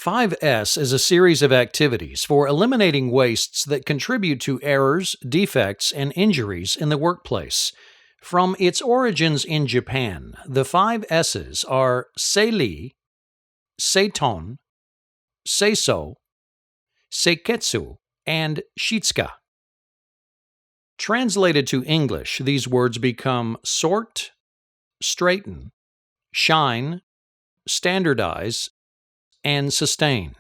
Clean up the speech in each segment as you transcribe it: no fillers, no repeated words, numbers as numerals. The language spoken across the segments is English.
5S is a series of activities for eliminating wastes that contribute to errors, defects, and injuries in the workplace. From its origins in Japan, the 5S's are Seiri, Seiton, Seiso, Seiketsu, and Shitsuka. Translated to English, these words become sort, straighten, shine, standardize, and sustain.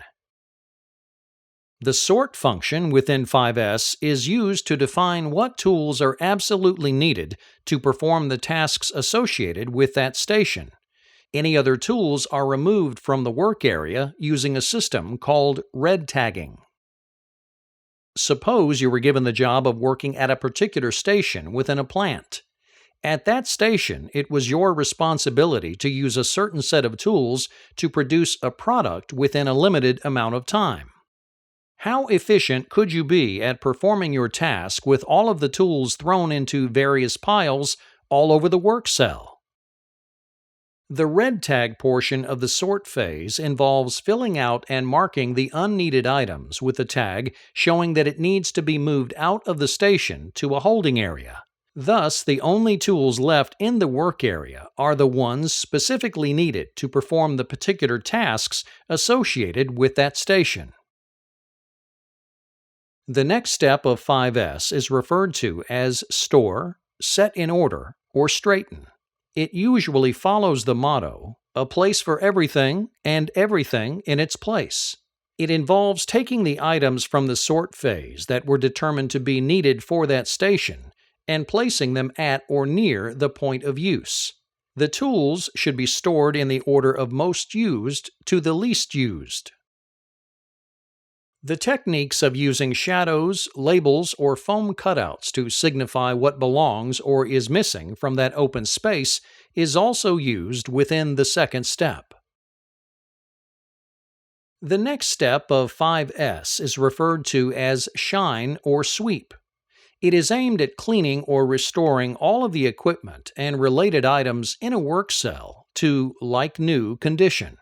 The sort function within 5S is used to define what tools are absolutely needed to perform the tasks associated with that station. Any other tools are removed from the work area using a system called red tagging. Suppose you were given the job of working at a particular station within a plant. At that station, it was your responsibility to use a certain set of tools to produce a product within a limited amount of time. How efficient could you be at performing your task with all of the tools thrown into various piles all over the work cell? The red tag portion of the sort phase involves filling out and marking the unneeded items with a tag showing that it needs to be moved out of the station to a holding area. Thus, the only tools left in the work area are the ones specifically needed to perform the particular tasks associated with that station. The next step of 5S is referred to as store, set in order, or straighten. It usually follows the motto, a place for everything and everything in its place. It involves taking the items from the sort phase that were determined to be needed for that station and placing them at or near the point of use. The tools should be stored in the order of most used to the least used. The techniques of using shadows, labels, or foam cutouts to signify what belongs or is missing from that open space is also used within the second step. The next step of 5S is referred to as shine or sweep. It is aimed at cleaning or restoring all of the equipment and related items in a work cell to like-new condition.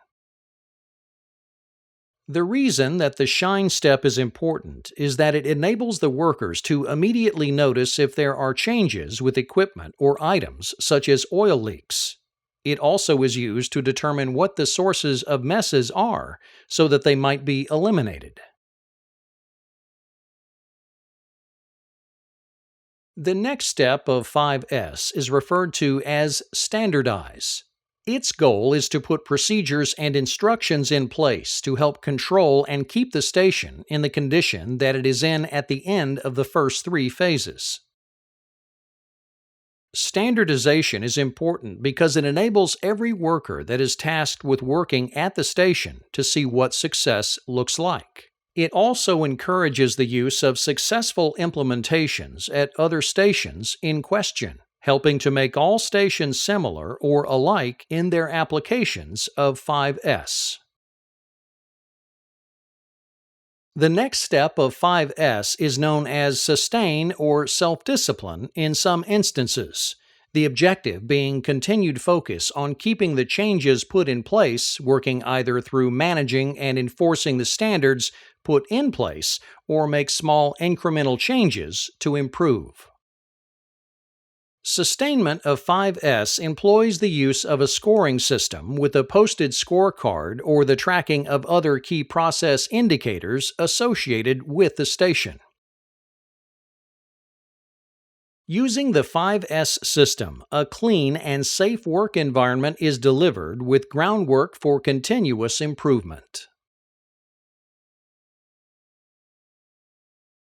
The reason that the shine step is important is that it enables the workers to immediately notice if there are changes with equipment or items, such as oil leaks. It also is used to determine what the sources of messes are so that they might be eliminated. The next step of 5S is referred to as standardize. Its goal is to put procedures and instructions in place to help control and keep the station in the condition that it is in at the end of the first three phases. Standardization is important because it enables every worker that is tasked with working at the station to see what success looks like. It also encourages the use of successful implementations at other stations in question, helping to make all stations similar or alike in their applications of 5S. The next step of 5S is known as sustain or self-discipline in some instances, the objective being continued focus on keeping the changes put in place, working either through managing and enforcing the standards put in place or make small incremental changes to improve. Sustainment of 5S employs the use of a scoring system with a posted scorecard or the tracking of other key process indicators associated with the station. Using the 5S system, a clean and safe work environment is delivered with groundwork for continuous improvement.